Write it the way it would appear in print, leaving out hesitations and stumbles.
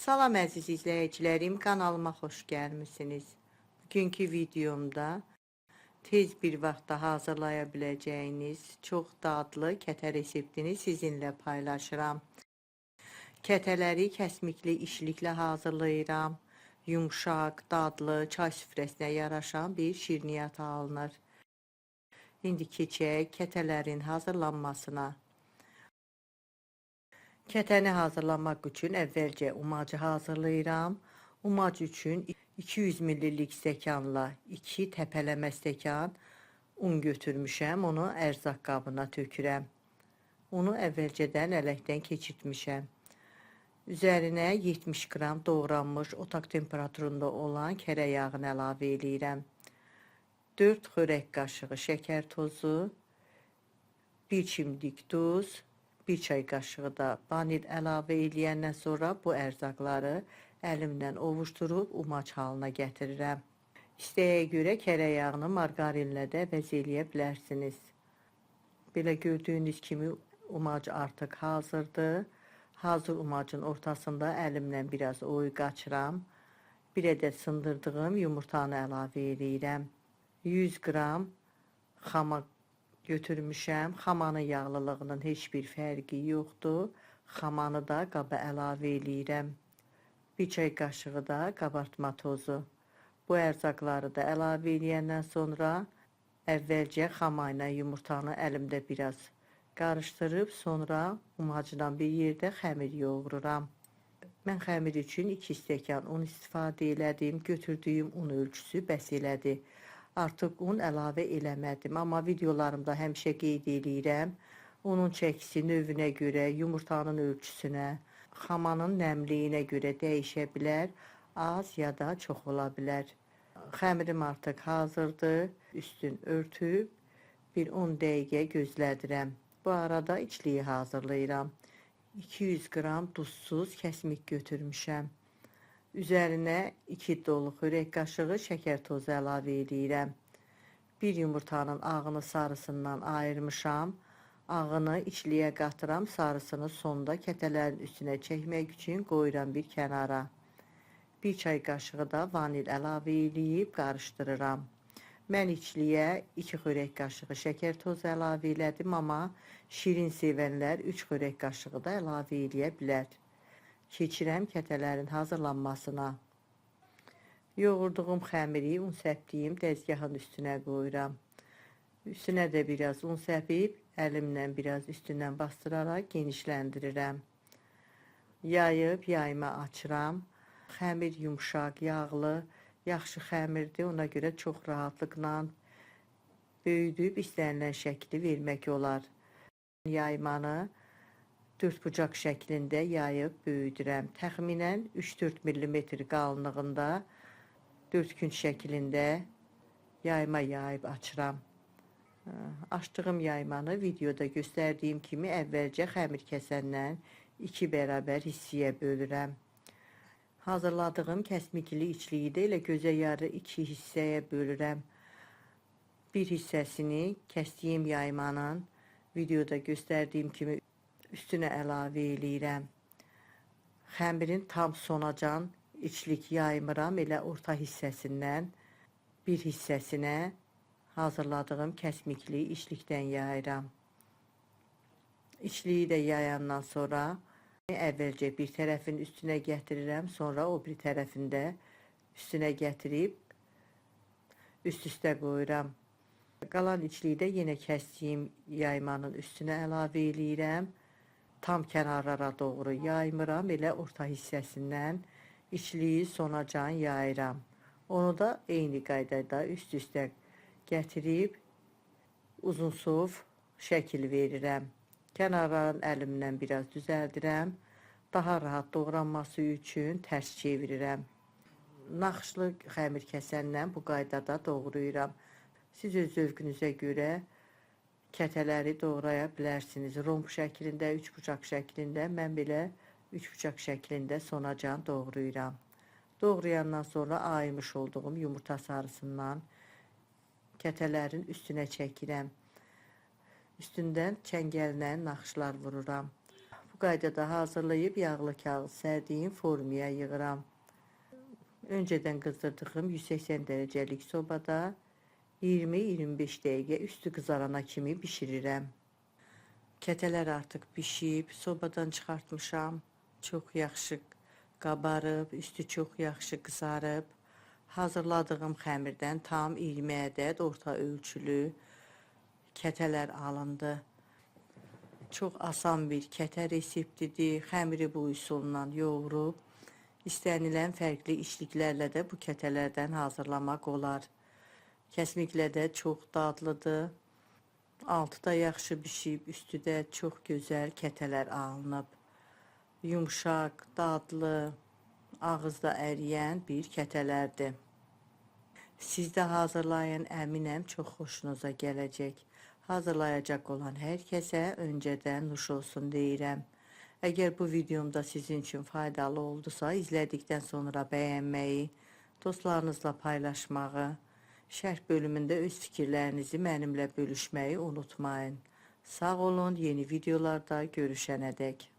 Salam əziz izləyicilərim, kanalıma xoş gəlmisiniz. Bugünkü videomda tez bir vaxtda hazırlaya biləcəyiniz çox dadlı kətə reseptini sizinlə paylaşıram. Kətələri kəsmikli işliklə hazırlayıram. Yumşaq, dadlı, çay süfrəsinə yaraşan bir şirniyyat alınır. İndi keçək kətələrin hazırlanmasına. Kətəni hazırlamaq üçün əvvəlcə umacı hazırlayıram. Umac üçün 200 ml stəkanla 2 təpələmə stəkan un götürmüşəm. Onu ərzaq qabına tökürəm. Unu əvvəlcədən ələkdən keçirtmişəm. Üzərinə 70 qram doğranmış otaq temperaturunda olan kərə yağını əlavə edirəm. 4 xörək qaşığı şəkər tozu, 1 çimdik duz, 1 çay qaşığı da vanil əlavə edəndən sonra bu ərzaqları əlimlə ovuşdurub umac halına gətirirəm. İstəyə görə kərə yağını margarinlə də əvəz eləyə bilərsiniz. Belə gördüyünüz kimi umac artıq hazırdır. Hazır umacın ortasında əlimlə biraz oy qaçıram. Bir ədəd sındırdığım yumurtanı əlavə edirəm. 100 qram xama götürmüşəm. Xamanın yağlılığının heç bir fərqi yoxdur. Xamanı da qaba əlavə edirəm. 1 çay qaşığı da qabartma tozu. Bu ərzaqları da əlavə edəndən sonra əvvəlcə xama ilə yumurtanı əlimdə biraz qarışdırıb sonra umacla bir yerdə xəmir yoğururam. Mən xəmir üçün 2 stəkan un istifadə elədim. Götürdüyüm un ölçüsü bəs elədi. Artıq un əlavə eləmədim, amma videolarımda həmişə qeyd edirəm. Unun çəkisi növünə görə, yumurtanın ölçüsünə, xamanın nəmliyinə görə dəyişə bilər, az ya da çox ola bilər. Xəmirim artıq hazırdır. Üstün örtüb bir 10 dəqiqə gözlədirəm. Bu arada içliyi hazırlayıram. 200 qram duzsuz kəsmik götürmüşəm. Üzərinə 2 dolu xörək qaşığı şəkər tozu əlavə edirəm. Bir yumurtanın ağını sarısından ayırmışam. Ağını içliyə qatıram, sarısını sonda kətələrin üstünə çəkmək üçün qoyuram bir kənara. 1 çay qaşığı da vanil əlavə edib qarışdırıram. Mən içliyə 2 xörək qaşığı şəkər tozu əlavə elədim, amma şirin sevənlər 3 xörək qaşığı da əlavə eləyə bilər. Keçirəm kətələrin hazırlanmasına. Yoğurduğum xəmiri un səpdiyim dəzgahın üstünə qoyuram. Üstünə də biraz un səpib, əlimlə biraz üstündən bastıraraq genişləndirirəm. Yayıb yayma açıram. Xəmir yumşaq, yağlı, yaxşı xəmirdir. Ona görə çox rahatlıqla böyüdüb istənilən şəkli vermək olar. Yaymanı 4 bucaq şəklində yayıb böyüdürəm. Təxminən 3-4 mm qalınlığında 4 küncə şəklində yayma yayıb açıram. Açdığım yaymanı videoda göstərdiyim kimi əvvəlcə xəmir kəsəndən 2 bərabər hissəyə bölürəm. Hazırladığım kəsmikli içliyi də elə gözə yarı 2 hissəyə bölürəm. Bir hissəsini kəsdiyim yaymanın videoda göstərdiyim kimi üstünə əlavə eləyirəm. Xəmirin tam sonacan içlik yaymıram, elə orta hissəsindən bir hissəsinə hazırladığım kəsmikli içlikdən yayıram. İçliyi də yayandan sonra əvvəlcə bir tərəfin üstünə gətirirəm, sonra o bir tərəfində üstünə gətirib üst-üstə qoyuram. Qalan içliyi də yenə kəsdiyim yaymanın üstünə əlavə eləyirəm. Tam kənarlara doğru yaymıram, elə orta hissəsindən içliyi sonacan yayıram. Onu da eyni qaydada üst-üstə gətirib uzunsov şəkil verirəm. Kənarların əlimlə biraz düzəldirəm. Daha rahat doğranması üçün tərs çevirirəm. Naxışlı xəmir kəsəndən bu qaydada doğrayıram. Siz öz zövqünüzə görə kətələri doğraya bilərsiniz. Romb şəklində, 3 bucaq şəklində, mən belə 3 bucaq şəklində sonacan doğrayıram. Doğrayandan sonra ayırmış olduğum yumurta sarısından kətələrin üstünə çəkirəm. Üstündən çəngəllə naxışlar vururam. Bu qaydada hazırlayıb yağlı kağız sərdiyim formaya yığıram. Önceden qızdırdığım 180 derecelik sobada 20-25 dəqiqə üstü qızarana kimi bişirirəm. Kətələr artıq bişib, sobadan çıxartmışam. Çox yaxşı qabarıb, üstü çox yaxşı qızarıb. Hazırladığım xəmirdən tam 20 ədəd orta ölçülü kətələr alındı. Çox asan bir kətə reseptidir. Xəmiri bu üsulla yoğurub, istənilən fərqli işliklərlə də bu kətələrdən hazırlamaq olar. Kəsmiklə də çox dadlıdır. Altı da yaxşı bişib, üstü də çox gözəl kətələr alınıb. Yumşaq, dadlı, ağızda əriyən bir kətələrdir. Siz də hazırlayın, əminəm çox xoşunuza gələcək. Hazırlayacaq olan hər kəsə öncədən nuş olsun deyirəm. Əgər bu videomda sizin üçün faydalı oldusa, izlədikdən sonra bəyənməyi, dostlarınızla paylaşmağı, şərh bölümündə öz fikirlərinizi mənimlə bölüşməyi unutmayın. Sağ olun, yeni videolarda görüşənədək.